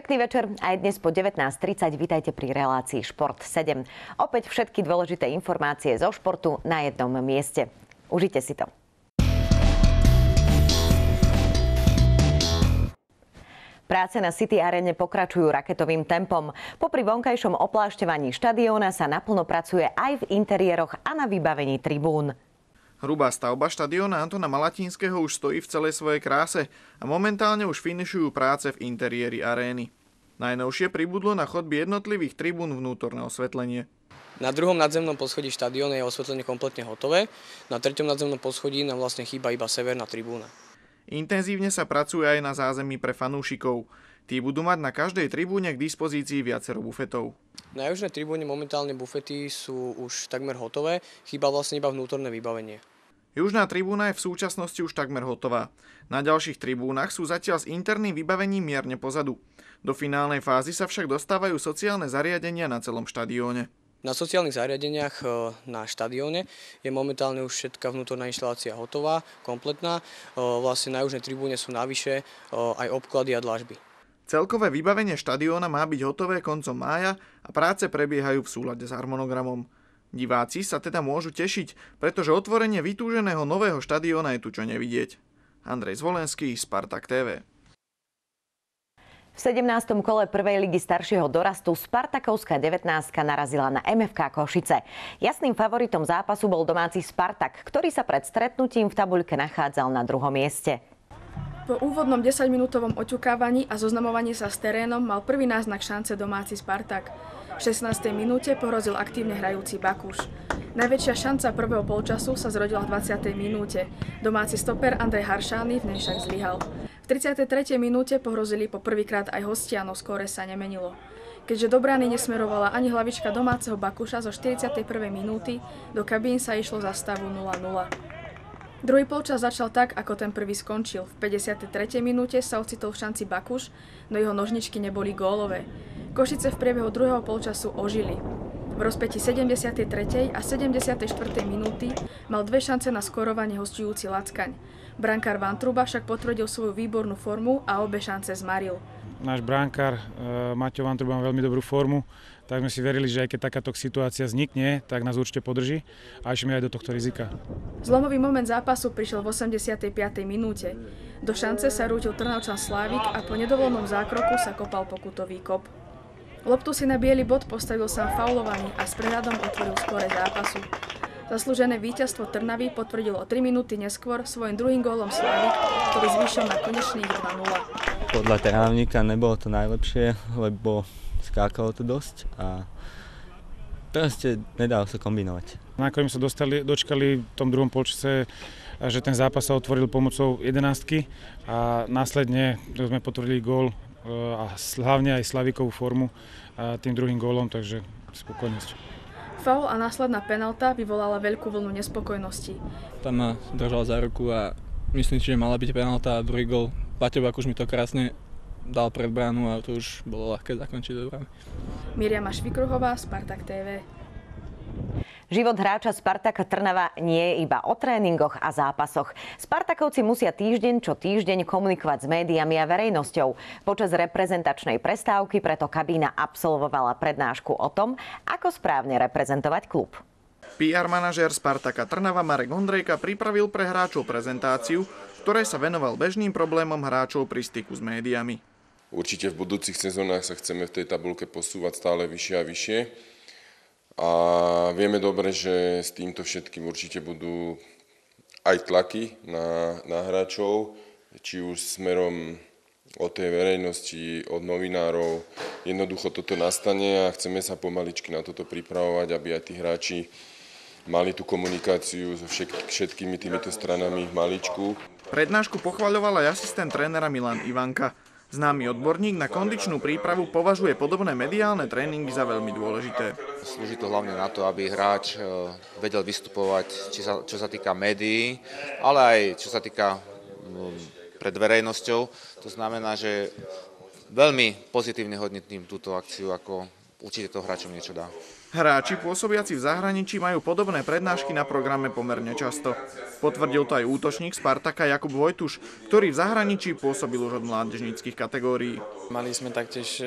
Pekný večer, aj dnes po 19:30 vítajte pri relácii Šport 7. Opäť všetky dôležité informácie zo športu na jednom mieste. Užite si to. Práce na City Arene pokračujú raketovým tempom. Popri vonkajšom oplášťovaní štadióna sa naplno pracuje aj v interiéroch a na vybavení tribún. Hrubá stavba štadióna Antona Malatinského už stojí v celej svojej kráse a momentálne už finišujú práce v interiéri arény. Najnovšie pribudlo na chodby jednotlivých tribún vnútorné osvetlenie. Na druhom nadzemnom poschodí štadióna je osvetlenie kompletne hotové, na treťom nadzemnom poschodí nám vlastne chýba iba severná tribúna. Intenzívne sa pracuje aj na zázemí pre fanúšikov. Tí budú mať na každej tribúne k dispozícii viacero bufetov. Na južnej tribúne momentálne bufety sú už takmer hotové, chýba vlastne iba vnútorné vybavenie. Južná tribúna je v súčasnosti už takmer hotová. Na ďalších tribúnach sú zatiaľ s interným vybavením mierne pozadu. Do finálnej fázy sa však dostávajú sociálne zariadenia na celom štadióne. Na sociálnych zariadeniach na štadióne je momentálne už všetká vnútorná inštalácia hotová, kompletná. Vlastne na južnej tribúne sú navyše aj obklady a dlažby. Celkové vybavenie štadióna má byť hotové koncom mája a práce prebiehajú v súlade s harmonogramom. Diváci sa teda môžu tešiť, pretože otvorenie vytúženého nového štadióna je tu čo nevidieť. Andrej Zvolenský, Spartak TV. V 17. kole prvej ligy staršieho dorastu Spartakovská 19 narazila na MFK Košice. Jasným favoritom zápasu bol domáci Spartak, ktorý sa pred stretnutím v tabuľke nachádzal na druhom mieste. Po úvodnom 10-minútovom oťukávaní a zoznamovaní sa s terénom mal prvý náznak šance domáci Spartak. V 16. minúte pohrozil aktívne hrajúci Bakuš. Najväčšia šanca prvého polčasu sa zrodila v 20. minúte. Domáci stoper Andrej Haršány v nej však zlyhal. V 33. minúte pohrozili po prvýkrát aj hostia, no skóre sa nemenilo. Keďže do brány nesmerovala ani hlavička domáceho Bakuša zo 41. minúty, do kabín sa išlo za stavu 0-0. Druhý polčas začal tak, ako ten prvý skončil. V 53. minúte sa ocitol v šanci Bakuš, no jeho nožničky neboli gólové. Košice v priebehu druhého polčasu ožili. V rozpätí 73. a 74. minúty mal dve šance na skorovanie hostujúci Lackaň. Brankár Vantruba však potvrdil svoju výbornú formu a obe šance zmaril. Náš brankár Maťo Vantruba má veľmi dobrú formu, tak sme si verili, že aj keď takáto situácia vznikne, tak nás určite podrží a išli aj do tohto rizika. Zlomový moment zápasu prišiel v 85. minúte. Do šance sa rútil Trnavčan Slávik a po nedovolenom zákroku sa kopal pokutový kop. Loptu si na biely bod postavil sám faulovaný a s prehľadom otvoril skóre zápasu. Zaslúžené víťazstvo Trnavy potvrdil o 3 minúty neskôr svojím druhým gólom Slávik, ktorý zvýšil na konečných 2-0. Podľa trávnika nebolo to najlepšie, lebo skákalo to dosť a proste nedalo sa kombinovať. Nakoniec sa dočkali v tom druhom polčase, že ten zápas sa otvoril pomocou 11 a následne sme potvrdili gól a hlavne aj Slavikovú formu tým druhým gólom, takže spokojnosť. Faul a následná penalta vyvolala veľkú vlnu nespokojnosti. Tam ma držal za ruku a myslím si, že mala byť penalta a druhý gól. Paťo Bakuš mi to krásne dal pred bránu a to už bolo ľahké zakončiť do brány. Miriama Švikruhová, Spartak TV. Život hráča Spartaka Trnava nie je iba o tréningoch a zápasoch. Spartakovci musia týždeň čo týždeň komunikovať s médiami a verejnosťou. Počas reprezentačnej prestávky preto kabína absolvovala prednášku o tom, ako správne reprezentovať klub. PR manažér Spartaka Trnava Marek Ondrejka pripravil pre hráčov prezentáciu, v ktorej sa venoval bežným problémom hráčov pri styku s médiami. Určite v budúcich sezónach sa chceme v tej tabuľke posúvať stále vyššie a vyššie. A vieme dobre, že s týmto všetkým určite budú aj tlaky na hráčov, či už smerom od tej verejnosti, od novinárov. Jednoducho toto nastane a chceme sa pomaličky na toto pripravovať, aby aj tí hráči mali tú komunikáciu so všetkými týmito stranami maličku. Prednášku pochvaľoval aj asistent trénera Milan Ivanka. Známy odborník na kondičnú prípravu považuje podobné mediálne tréningy za veľmi dôležité. Slúži to hlavne na to, aby hráč vedel vystupovať, čo sa týka médií, ale aj čo sa týka pred verejnosťou. To znamená, že veľmi pozitívne hodnotím túto akciu, ako určite to hráčom niečo dá. Hráči pôsobiaci v zahraničí majú podobné prednášky na programe pomerne často. Potvrdil to aj útočník Spartaka Jakub Vojtuš, ktorý v zahraničí pôsobil už od mládežníckych kategórií. Mali sme taktiež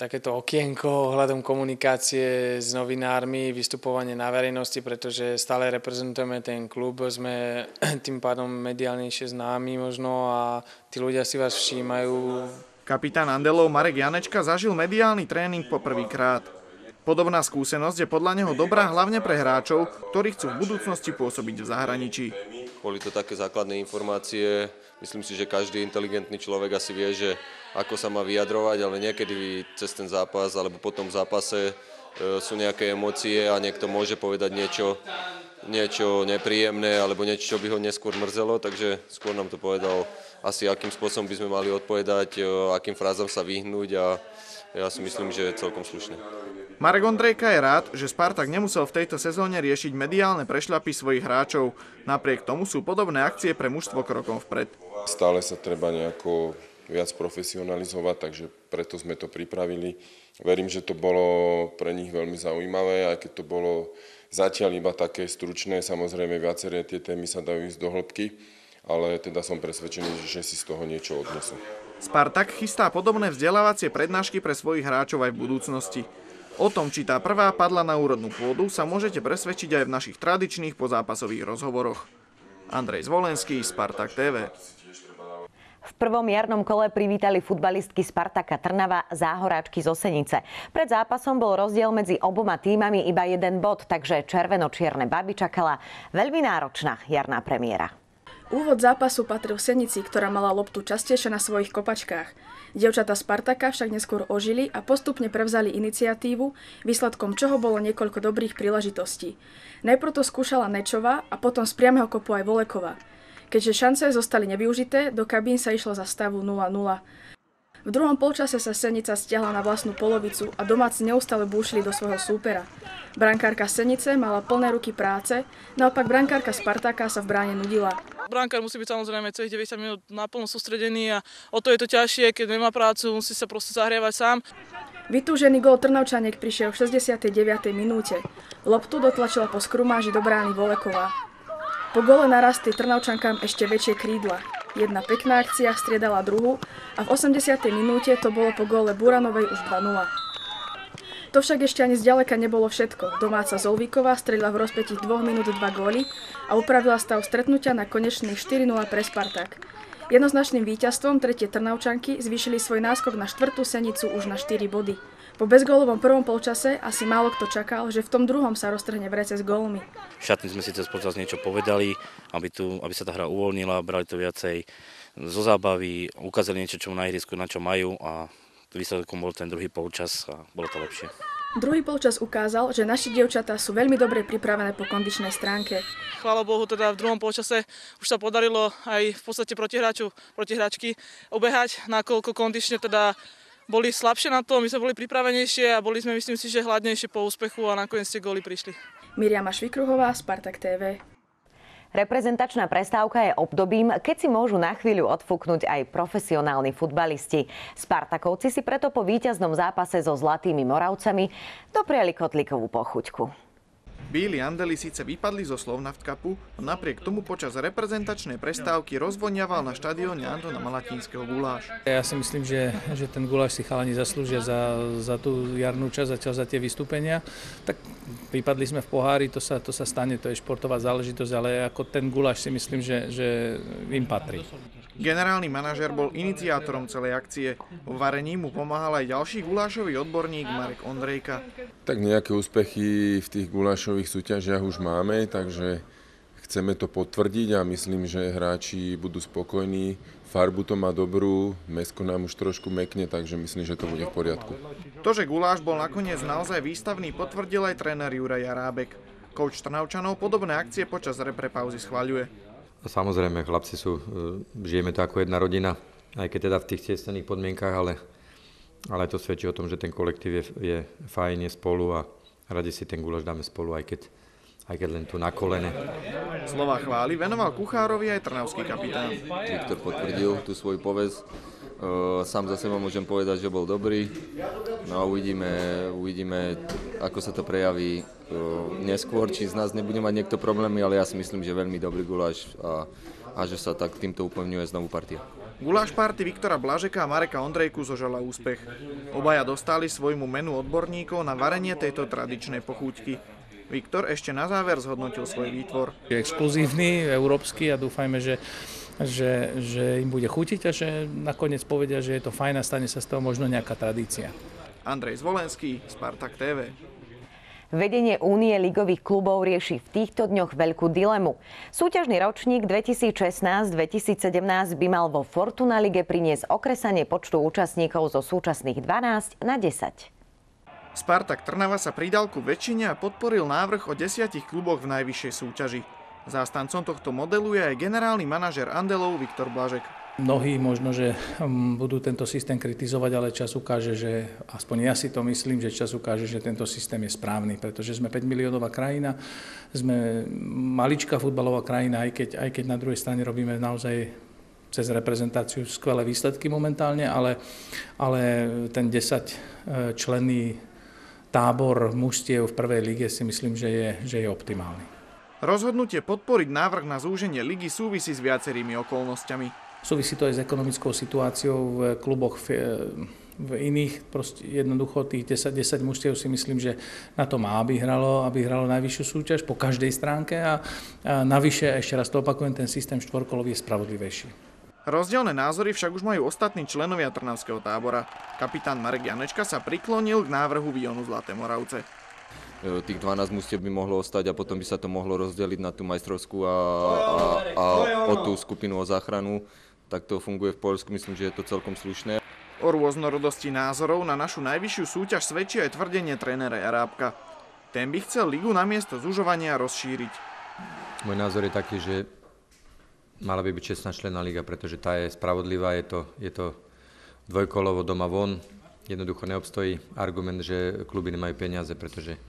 takéto okienko ohľadom komunikácie s novinármi, vystupovanie na verejnosti, pretože stále reprezentujeme ten klub, sme tým pádom mediálnejšie známi možno a tí ľudia si vás všímajú. Kapitán Andelov Marek Janečka zažil mediálny tréning po prvýkrát. Podobná skúsenosť je podľa neho dobrá hlavne pre hráčov, ktorí chcú v budúcnosti pôsobiť v zahraničí. Boli to také základné informácie. Myslím si, že každý inteligentný človek asi vie, že ako sa má vyjadrovať, ale niekedy cez ten zápas alebo po tom zápase sú nejaké emócie a niekto môže povedať niečo nepríjemné alebo niečo, čo by ho neskôr mrzelo, takže skôr nám to povedal asi, akým spôsobom by sme mali odpovedať, akým frázam sa vyhnúť a ja si myslím, že je celkom slušné. Marek Ondrejka je rád, že Spartak nemusel v tejto sezóne riešiť mediálne prešľapy svojich hráčov. Napriek tomu sú podobné akcie pre mužstvo krokom vpred. Stále sa treba nejako viac profesionalizovať, takže preto sme to pripravili. Verím, že to bolo pre nich veľmi zaujímavé, aj keď to bolo zatiaľ iba také stručné. Samozrejme, viaceré tie témy sa dajú ísť do hĺbky, ale teda som presvedčený, že si z toho niečo odnesú. Spartak chystá podobné vzdelávacie prednášky pre svojich hráčov aj v budúcnosti. O tom, či tá prvá padla na úrodnú pôdu, sa môžete presvedčiť aj v našich tradičných pozápasových rozhovoroch. Andrej Zvolenský, Spartak TV. V prvom jarnom kole privítali futbalistky Spartaka Trnava záhoráčky zo Senice. Pred zápasom bol rozdiel medzi oboma tímami iba 1 bod, takže červeno-čierne baby čakala veľmi náročná jarná premiéra. Úvod zápasu patril Senici, ktorá mala loptu častejšie na svojich kopačkách. Dievčatá Spartaka však neskôr ožili a postupne prevzali iniciatívu, výsledkom čoho bolo niekoľko dobrých príležitostí. Najprv to skúšala Nečová a potom z priameho kopu aj Voleková. Keďže šance zostali nevyužité, do kabín sa išlo za stavu 0-0. V druhom polčase sa Senica stiahla na vlastnú polovicu a domáci neustále búšili do svojho súpera. Brankárka Senice mala plné ruky práce, naopak brankárka Spartaka sa v bráne nudila. Brankár musí byť samozrejme celých 90 minút naplno sústredený a o to je to ťažšie, keď nemá prácu, musí sa proste zahrievať sám. Vytúžený gól Trnavčaniek prišiel v 69. minúte. Loptu dotlačila po skrumáži do brány Voleková. Po gole narastli Trnavčankám ešte väčšie krídla. Jedna pekná akcia striedala druhu a v 80. minúte to bolo po góle Buranovej už 2-0. To však ešte ani zďaleka nebolo všetko. Domáca Zolvíková strelila v rozpätí 2 minút 2 góly a upravila stav stretnutia na konečných 4-0 pre Spartak. Jednoznačným víťazstvom tretie Trnavčanky zvýšili svoj náskok na 4. Senicu už na 4 body. Po bezgólovom prvom polčase asi málo kto čakal, že v tom druhom sa roztrhne vrece s gólmi. V šatni sme si cez počas niečo povedali, aby sa tá hra uvoľnila, brali to viacej zo zábavy, ukázali niečo, čo na ihrisku, na čo majú a výsledkom bol ten druhý polčas a bolo to lepšie. Druhý polčas ukázal, že naši dievčatá sú veľmi dobre pripravené po kondičnej stránke. Chvála Bohu, teda v druhom polčase už sa podarilo aj v podstate protihráčky obehať, nakoľko kondične teda boli slabšie na to, my sme boli pripravenejšie a boli sme, myslím si, že hladnejšie po úspechu a nakoniec tie góly prišli. Miriama Švikruhová, Spartak TV. Reprezentačná prestávka je obdobím, keď si môžu na chvíľu odfúknuť aj profesionálni futbalisti. Spartakovci si preto po víťaznom zápase so Zlatými Moravcami dopriali kotlíkovú pochuťku. Bíli Andeli síce vypadli zo Slovnaft Cupu, no napriek tomu počas reprezentačnej prestávky rozvoniaval na štadióne Antona Malatínskeho guláš. Ja si myslím, že ten guláš si chalani zaslúžia za tú jarnú časť, zatiaľ za tie vystúpenia. Tak vypadli sme v pohári, to sa stane, to je športová záležitosť, ale ako ten guláš si myslím, že im patrí. Generálny manažér bol iniciátorom celej akcie. V varení mu pomáhal aj ďalší gulášový odborník Marek Ondrejka. Tak nejaké úspechy v tých gulášových súťažiach už máme, takže chceme to potvrdiť a myslím, že hráči budú spokojní. Farbu to má dobrú, mäsko nám už trošku mekne, takže myslím, že to bude v poriadku. To, že guláš bol nakoniec naozaj výstavný, potvrdil aj tréner Juraj Jarábek. Kouč Trnavčanov podobné akcie počas reprepauzy schvaľuje. Samozrejme, chlapci žijeme to ako jedna rodina, aj keď teda v tých tiesnených podmienkach, ale to svedčí o tom, že ten kolektív je fajn, je spolu a radi si ten guláš dáme spolu, aj keď len tu na kolene. Slova chvály venoval kuchárovi aj trnavský kapitán. Viktor potvrdil tú svoju povesť. Sám za seba môžem povedať, že bol dobrý. No a uvidíme, ako sa to prejaví neskôr, či z nás nebude mať niekto problémy, ale ja si myslím, že veľmi dobrý guláš a že sa tak týmto upevňuje znovu partia. Guláš party Viktora Blažeka a Mareka Ondrejku zožala úspech. Obaja dostali svojmu menu odborníkov na varenie tejto tradičnej pochúťky. Viktor ešte na záver zhodnotil svoj výtvor. Je exkluzívny, európsky a dúfajme, že im bude chutiť a že nakoniec povedia, že je to fajn a stane sa z toho možno nejaká tradícia. Andrej Zvolenský, Spartak TV. Vedenie Únie ligových klubov rieši v týchto dňoch veľkú dilemu. Súťažný ročník 2016-2017 by mal vo Fortuna lige priniesť okresanie počtu účastníkov zo súčasných 12 na 10. Spartak Trnava sa pridal ku väčšine a podporil návrh o 10 kluboch v najvyššej súťaži. Zástancom tohto modelu je aj generálny manažér Andelov Viktor Blažek. Mnohí možno, že budú tento systém kritizovať, ale čas ukáže, že aspoň ja si to myslím, že čas ukáže, že tento systém je správny, pretože sme 5 miliónová krajina, sme maličká futbalová krajina, aj keď na druhej strane robíme naozaj cez reprezentáciu skvelé výsledky momentálne, ale ten 10-členný tábor mužstiev v prvej lige si myslím, že je optimálny. Rozhodnutie podporiť návrh na zúženie ligy súvisí s viacerými okolnostiami. Súvisí to aj s ekonomickou situáciou v kluboch v iných. Proste jednoducho tých 10 mužstiev si myslím, že na to má, aby hralo najvyššiu súťaž po každej stránke a navyše, ešte raz to opakujem, ten systém štvorkolový je spravodlivejší. Rozdielne názory však už majú ostatní členovia trnavského tábora. Kapitán Marek Janečka sa priklonil k návrhu Vionu Zlaté Moravce. Tých 12 mužstiev by mohlo ostať a potom by sa to mohlo rozdeliť na tú majstrovskú a o tú skupinu o záchranu. Tak to funguje v Poľsku, myslím, že je to celkom slušné. O rôznorodosti názorov na našu najvyššiu súťaž svedčí aj tvrdenie trénera Jarábka. Ten by chcel ligu namiesto zužovania rozšíriť. Môj názor je taký, že mala by byť 16-členná liga, pretože tá je spravodlivá, je to dvojkolovo doma von. Jednoducho neobstojí argument, že kluby nemajú peniaze, pretože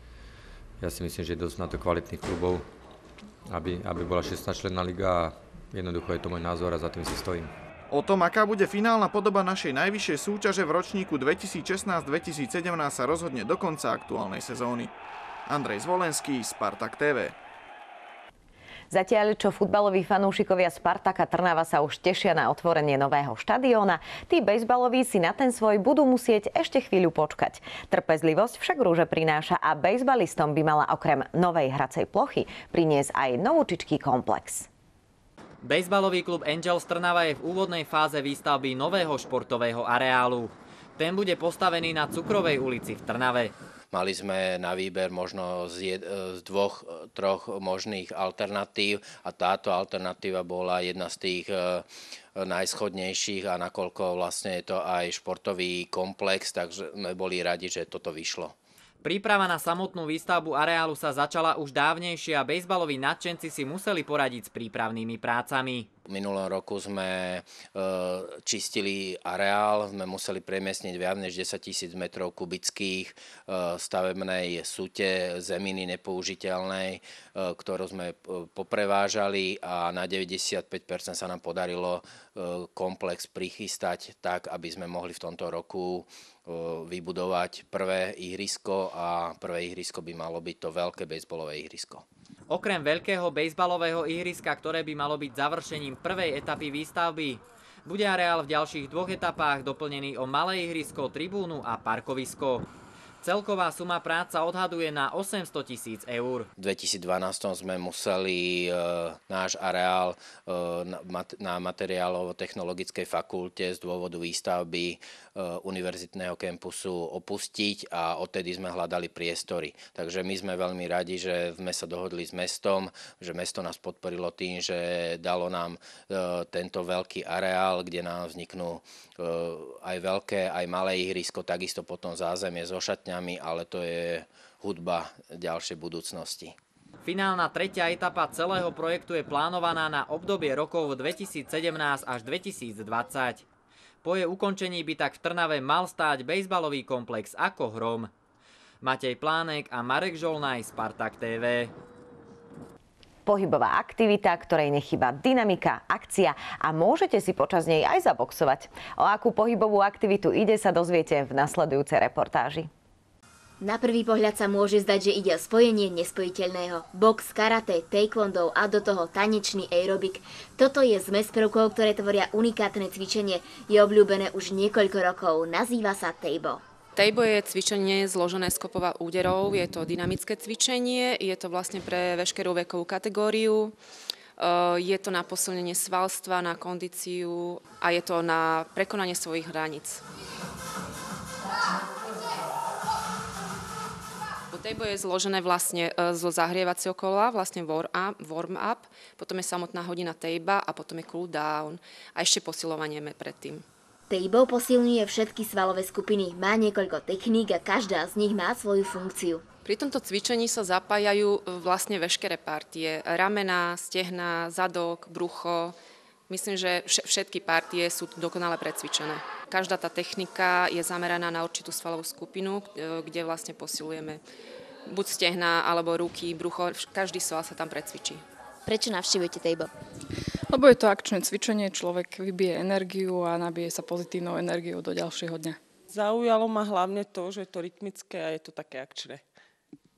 ja si myslím, že je dosť na to kvalitných klubov, aby bola 16-členná liga a jednoducho je to môj názor a za tým si stojím. O tom, aká bude finálna podoba našej najvyššej súťaže v ročníku 2016-2017 sa rozhodne do konca aktuálnej sezóny. Andrej Zvolenský, Spartak TV. Zatiaľ, čo futbaloví fanúšikovia Spartaka Trnava sa už tešia na otvorenie nového štadióna, tí bejsbaloví si na ten svoj budú musieť ešte chvíľu počkať. Trpezlivosť však rúže prináša a bejsbalistom by mala okrem novej hracej plochy priniesť aj novúčičký komplex. Bejsbalový klub Angels Trnava je v úvodnej fáze výstavby nového športového areálu. Ten bude postavený na Cukrovej ulici v Trnave. Mali sme na výber možno z dvoch, troch možných alternatív a táto alternatíva bola jedna z tých najschodnejších a nakoľko vlastne je to aj športový komplex, takže sme boli radi, že toto vyšlo. Príprava na samotnú výstavbu areálu sa začala už dávnejšie a bejsbaloví nadšenci si museli poradiť s prípravnými prácami. V minulom roku sme čistili areál, sme museli premiestniť viac než 10 000 metrov kubických stavebnej súte, zeminy nepoužiteľnej, ktorú sme poprevážali a na 95% sa nám podarilo komplex prichystať tak, aby sme mohli v tomto roku vybudovať prvé ihrisko a prvé ihrisko by malo byť to veľké bejsbolové ihrisko. Okrem veľkého bejsbalového ihriska, ktoré by malo byť završením prvej etapy výstavby, bude areál v ďalších dvoch etapách doplnený o malé ihrisko, tribúnu a parkovisko. Celková suma prác sa odhaduje na 800 000 eur. V 2012 sme museli náš areál na materiálovo-technologickej fakulte z dôvodu výstavby univerzitného kampusu opustiť a odtedy sme hľadali priestory. Takže my sme veľmi radi, že sme sa dohodli s mestom, že mesto nás podporilo tým, že dalo nám tento veľký areál, kde nám vzniknú aj veľké, aj malé ihrisko, takisto potom zázemie so šatňami, ale to je hudba ďalšej budúcnosti. Finálna tretia etapa celého projektu je plánovaná na obdobie rokov 2017 až 2020. Po jej ukončení by tak v Trnave mal stáť bejsbalový komplex ako hrom. Matej Plánek a Marek Žolnaj, Spartak TV. pohybová aktivita, ktorej nechýba dynamika, akcia a môžete si počas nej aj zaboxovať. O akú pohybovú aktivitu ide, sa dozviete v nasledujúcej reportáži. Na prvý pohľad sa môže zdať, že ide o spojenie nespojiteľného. Box, karate, taekwondo a do toho tanečný aerobik. Toto je zmes prvkov, ktoré tvoria unikátne cvičenie. Je obľúbené už niekoľko rokov. Nazýva sa Taibo. Taibo je cvičenie zložené z kopov a úderov. Je to dynamické cvičenie. Je to vlastne pre veškerú vekovú kategóriu. Je to na posilnenie svalstva, na kondíciu a je to na prekonanie svojich hraníc. Taibo je zložené vlastne zo zahrievacieho kola, vlastne warm-up, potom je samotná hodina Taiba a potom je cool down a ešte posilovanie predtým. Taibo posilňuje všetky svalové skupiny, má niekoľko techník a každá z nich má svoju funkciu. Pri tomto cvičení sa zapájajú vlastne veškeré partie, ramená, stehná, zadok, brucho. Myslím, že všetky partie sú dokonale precvičené. Každá tá technika je zameraná na určitú svalovú skupinu, kde vlastne posilujeme buď stehná, alebo ruky, brucho. Každý sval sa tam precvičí. Prečo navštevujete Taibo? Lebo je to akčné cvičenie, človek vybije energiu a nabije sa pozitívnou energiou do ďalšieho dňa. Zaujalo ma hlavne to, že je to rytmické a je to také akčné.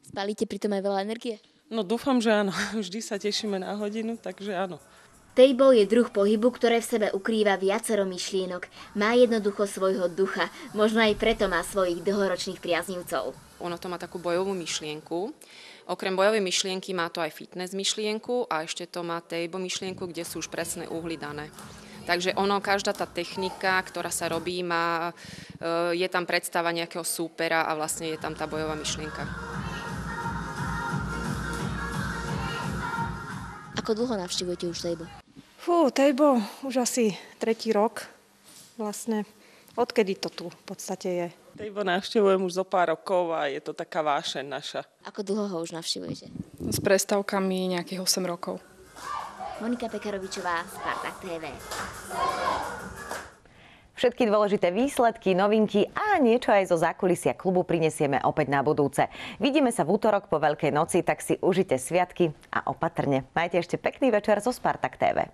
Spálite pritom aj veľa energie? No dúfam, že áno. Vždy sa tešíme na hodinu, takže áno. Taibo je druh pohybu, ktoré v sebe ukrýva viacero myšlienok. Má jednoducho svojho ducha, možno aj preto má svojich dlhoročných priaznivcov. Ono to má takú bojovú myšlienku. Okrem bojovej myšlienky má to aj fitness myšlienku a ešte to má Taibo myšlienku, kde sú už presné uhly dané. Takže každá tá technika, ktorá sa robí, je tam predstava nejakého súpera a vlastne je tam tá bojová myšlienka. Ako dlho navštevujete už Taibo? Taibo už asi 3. rok. Vlastne odkedy to tu v podstate je. Taibo navštevujem už zo pár rokov a je to taká vášeň naša. Ako dlho ho už navštevujete? S prestávkami nejakých 8 rokov. Monika Pekarovičová, Spartak TV. Všetky dôležité výsledky, novinky a niečo aj zo zákulisia klubu prinesieme opäť na budúce. Vidíme sa v útorok po Veľkej noci, tak si užite sviatky a opatrne. Majte ešte pekný večer zo Spartak TV.